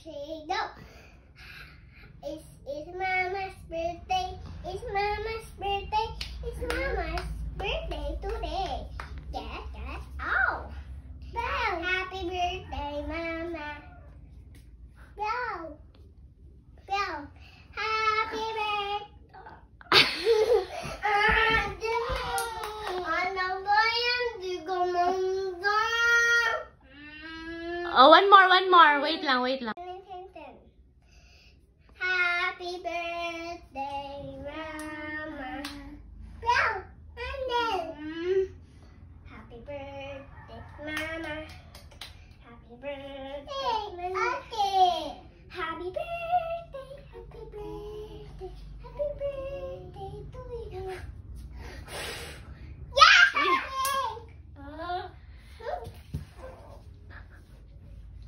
three, go. It's Mama's birthday. It's Mama's birthday. It's Mama's birthday today. Get out. Go. Happy birthday, Mama. Go. Go. Happy birthday. Ano ba yan? Di ko mangga. Oh, one more. Wait lang. Happy birthday, Mama. Go. And then. Happy birthday, Mama. Happy birthday, Mama. Okay. Happy birthday. Happy birthday. Happy birthday to you.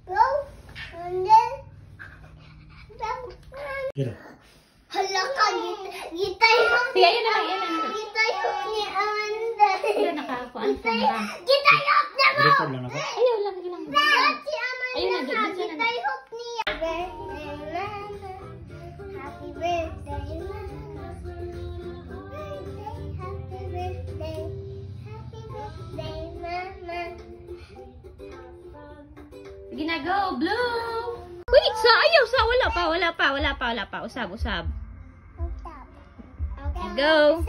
Go. And then. Kira. Hala ka, gita yung... Sige, yan na. Gita yung ni Amanda. Hindi, nakakuan ka ba? Gita yung naman! Record lang ako. Ayaw lang. Si Amanda Ayun na, ka, dito na. gita yung niya. Happy birthday, Mama. Happy birthday. Happy birthday, Mama. Sige na, go. Blue. Wait, ayaw. Wala pa. Usab. Okay. Go.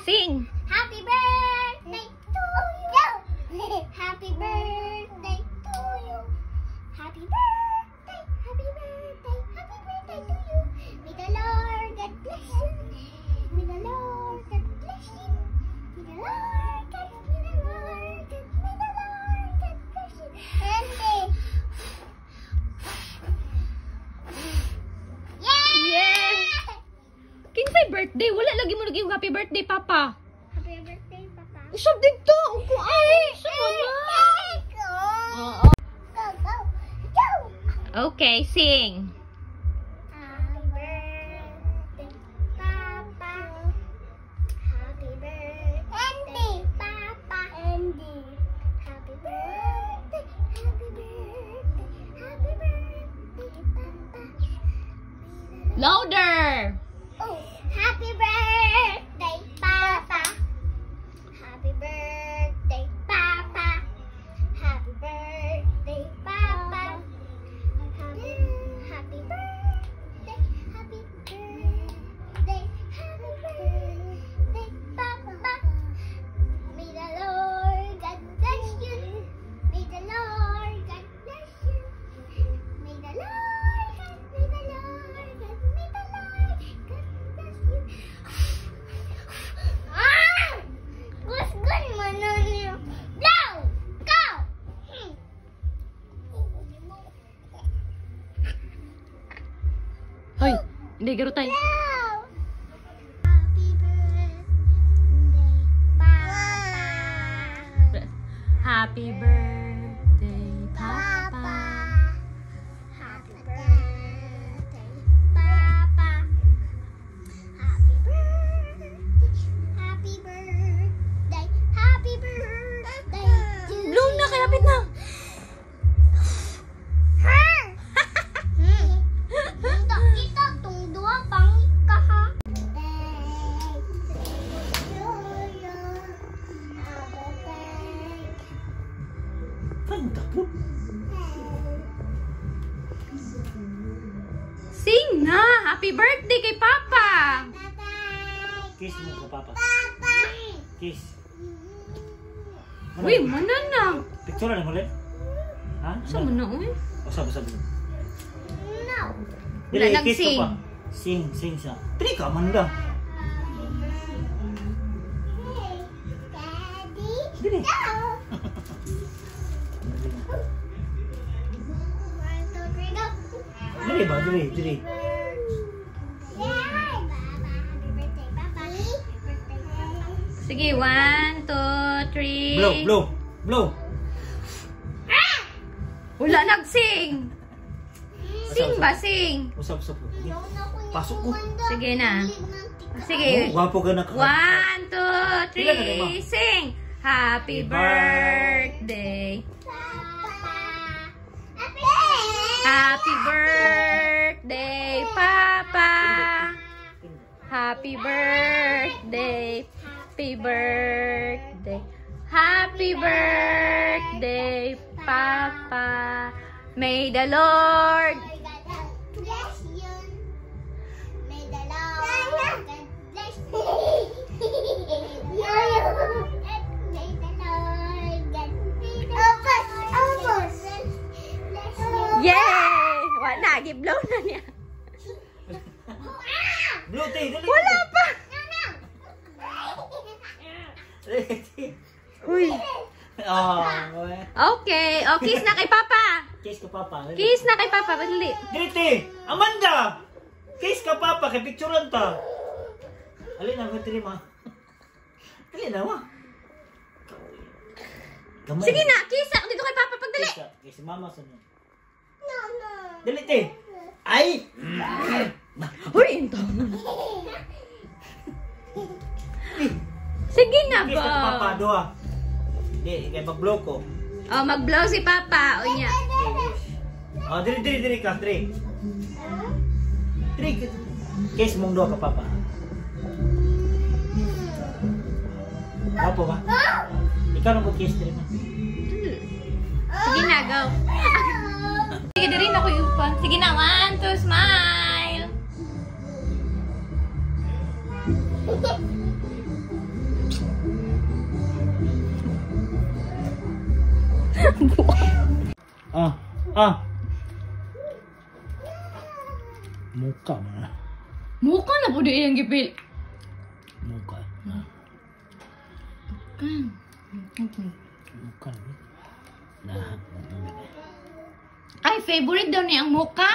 Sing. Happy birthday to you. Happy birthday to you. Happy birthday. Happy birthday. Happy birthday to you. May the Lord God bless you. May the Lord God bless you. May the Lord God bless you. And Yes. Kinsay birthday? Wala lagi mo yung happy birthday, Papa. happy birthday, Papa. Usab dito. Uko ay. Oo. Go. Okay, sing. Happy birthday, Papa. Happy birthday, Papa. Andy. Happy birthday, happy birthday, happy birthday, Papa. Louder. Oh, happy birthday, Papa. Happy birthday, Papa. Happy birthday, Papa. Happy birthday, happy birthday, happy birthday, Papa. May the Lord God bless you. May the Lord God bless you. May the Lord God, may the Lord God, may the Lord God bless you. Good man niyo. Go. Hoy, hindi garo tayo. Happy birthday, Papa. Happy birthday, Papa. Happy birthday, Papa. Happy birthday. Happy birthday. Happy birthday to Bloom na, kalapit na. her. Kita tong dua pangit ka ha. Kanta po. Sing na. Happy birthday kay Papa. Kiss mo ko, Papa. Kiss. Uy, manan na. Picture na ulit. Ha? Saan mo na, uy? Sabi. No. Wala Dili, nang kiss ko sing. pa. Sing siya. Pili ka, Amanda. Daddy. Dili. Go. 1, 2, 3, go. Dili ba? Dili. Yay! Happy birthday, Papa. Happy birthday, Papa. Sige, 1, 2, 3. Blow. Wala nagsing. Sing ba, sing? Usap. Pasok ko. Sige na. Sige. Gwapo ka na ka. 1, 2, Ilan na, Lima? 3, sing. Happy birthday. Papa. Happy birthday. Happy birthday. Happy birthday. Happy birthday, Papa. May the Lord bless you. May the Lord bless you. May the Lord bless you. Yay! Wala, gi-blow na niya. Blue, te, dali. Wala pa! Dali, te. Uy. Oh, Okay, oh, kiss na kay Papa. kiss ka papa. Kiss na kay Papa, dali. Dali, te. Amanda! Kiss ka papa, kay picturean ta. Alin na, matiri ma. Dali na, ma. Gamay. Sige na, kiss ako dito kay Papa, pagdali. Kiss ka. Kiss si mama sa niyo. No, no. Dali, te. Ay! Uy, ito. Sige na Kiss ka papa, ba? doha. Hindi, kay mag-blow ko. Oh, mag-blow si Papa. O niya. Oh, diri ka, diri. Diri. Kiss mong doha ka papa. Apo ba? Ikaw na mag-kiss diri ma. Sige na, go. Sige, din ako yung pan. Sige na, 1, 2, smile. Muka mana? Mukha na po di yung gipil. Muka. Kan. Muka. Lahat. Ay, favorite daw niya ang mukha.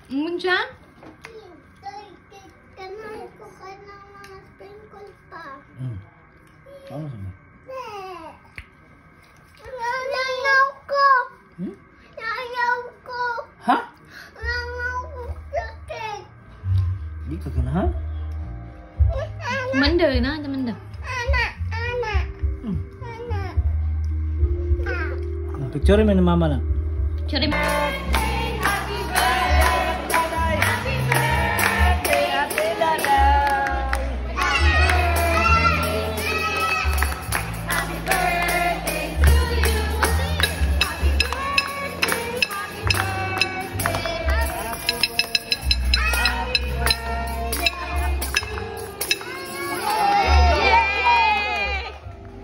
Muncha? Kanahin ko ka ng mga sprinkles pa. Ano sama? Nangaw ko! Hmm? Nangaw ko! Ha? Nangaw ko sa cake! Di ka ganahan? Manda na, manda. Anak! Anak! Anak! Picture mo ni mama na. Sorry.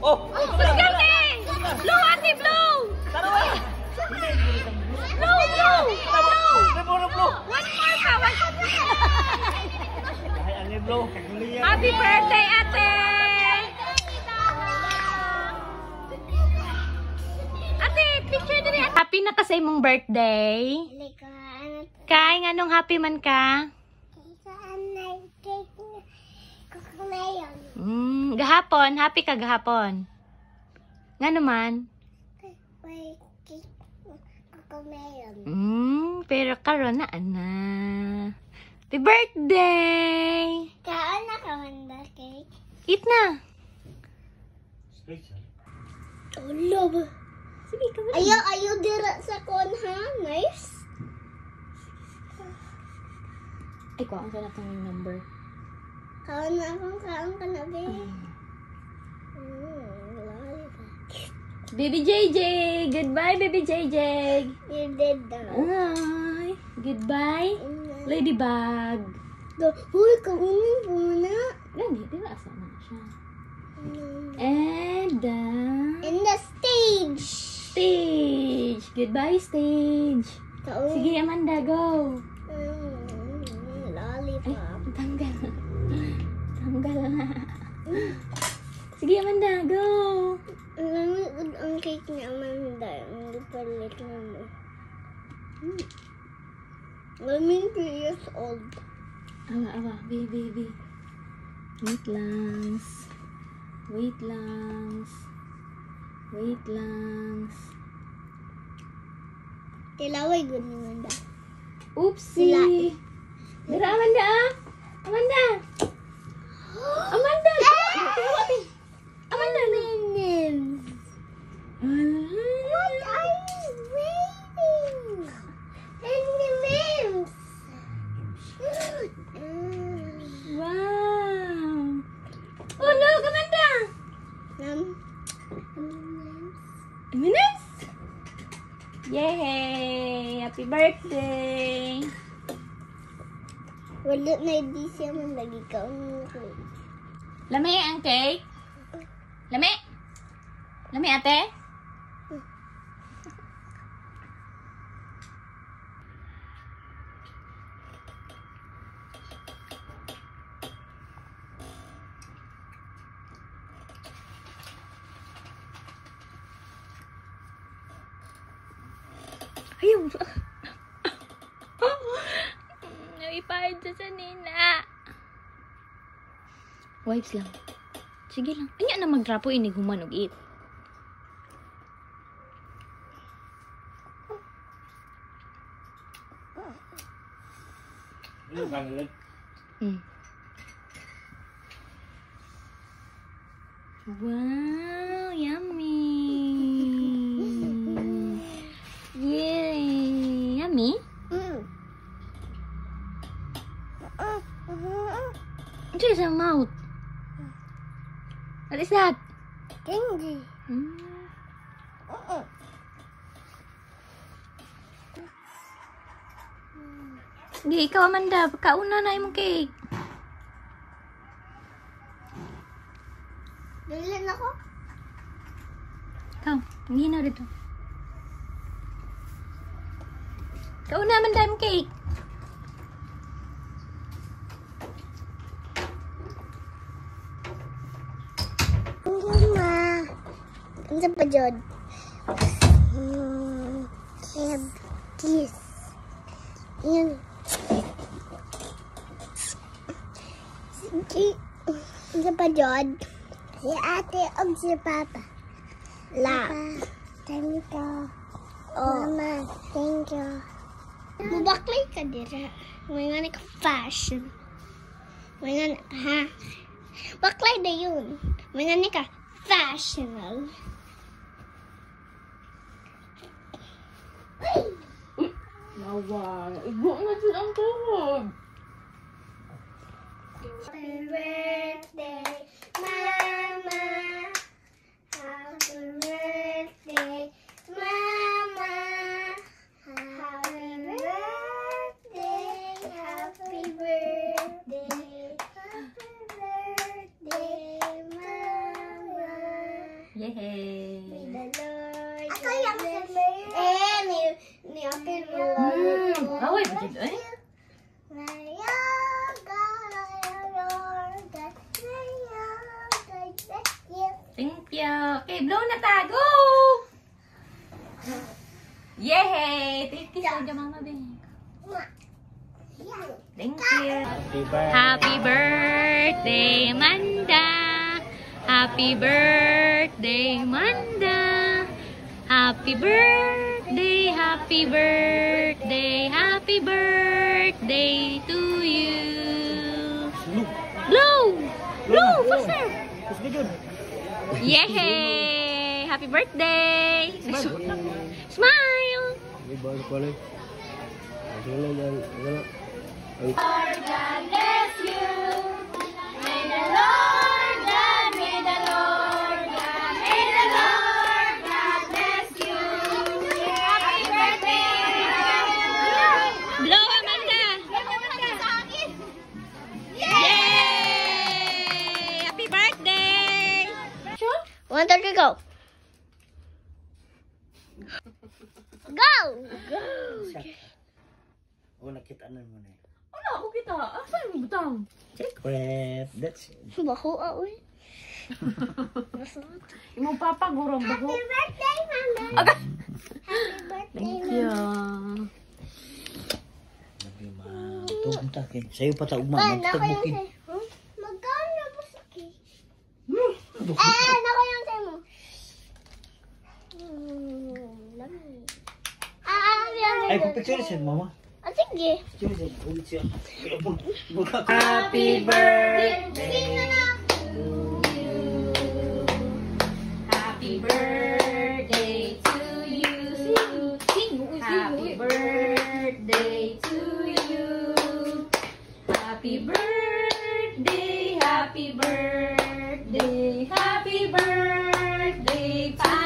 Oh! Let's go, King! Blow, ate, blow! Blow, blow! Blow! One more pa, one Ay, ano yung blow? Happy birthday, ate! Ate, picture din. Happy na ka sa imong birthday. Likaan. Kay, nganong happy man ka? Saan na cake ko ngayon? Gahapon. Happy ka gahapon. Nga naman? May cake ko ngayon. Pero karon na, ana. Happy birthday! Kaan na ka handa cake? Eat na. Tulog. Sige, ka Ayaw dira sa kon ha, nice. Ay, kuha ka na itong number. Kaan na akong kaan ka na, be. Baby JJ! Goodbye, Baby JJ! You did that. Ay, goodbye, Ladybug. Uy, kaunin po na. Gani, di ba asa na siya? And In the stage. stage! Goodbye, stage! Kaunin. Sige, Amanda, go! Ay, Lollipop. tanggal. Tanggal na. Sige, Amanda, go! Lamig ang cake ni Amanda. Hindi palit na mo. Lamig 3 years old. Awa, baby. Wait lang. Tilaway good ni Amanda. Oopsie! Dara, Amanda, ah! Amanda! Amanda! Amanda! Names. What are you waiting? And the names. Wow! Happy birthday! Wala na hindi siya man lagi ka. Lami ang cake? Lami? Lami ate? Ayun. Naipahid siya sa nina. Wipes lang. Sige lang. Anya na magtrapo ini gumanog it. Ano ba nila? Wow, yummy. Yay. Yummy? What is your mouth? What is that? Candy. Sige, ikaw Amanda. Pagkauna na imong cake. Dalan ako. Ikaw, ang hinaw dito. Kauna Amanda imong cake. Ma. Ano sa pa dyan? Kiss. Yan. Sige. Ano sa pa dyan? Si ate o si papa? La. Thank you. Mama, thank you. Bubaklay ka dira. May nga ka fashion. May nga ha? Baklay na yun. May nga ka fashional. Nawa, igo na dyan ang tuhod. Happy birthday, Mama. Happy birthday, Mama. Happy birthday, happy birthday, happy birthday, Mama. Yay! May the Lord. Ako yung ni Apil mo. Away ba dito eh? Thank you. Okay, blow na ta. Go! Yay! Thank you so much, Mama Ben. Thank you. Happy birthday, Amanda. Happy birthday, Amanda. Happy birthday, happy birthday, happy birthday to you. Blow! Blow! Faster! Yay! Happy birthday! Smile! Lord God bless you. May the Lord God, may the Lord God, may the Lord God bless you. Happy birthday. Blow, Amanda! Yay! Happy birthday! 1, 2, 3, go. Go! Oh, nakita na mo na eh. Ano ako kita? Asan yung butang? Secret. That's it. Baho ako eh. Imong papa gurong bago. Happy birthday, Mama. Okay. Happy birthday, Thank Mama. you. Lagi ma. Tugong takin. Sa'yo pa ta ugma. Nako yung Magtabukin. sa'yo. Magkano na ba sa cake? Nako yung sa'yo mo. Lami. Ay, pupicture siya, mama. Sige. Picture siya. Ulit siya. Happy birthday Sino na? Happy birthday to you. Happy birthday to you. Happy birthday, happy birthday, happy birthday to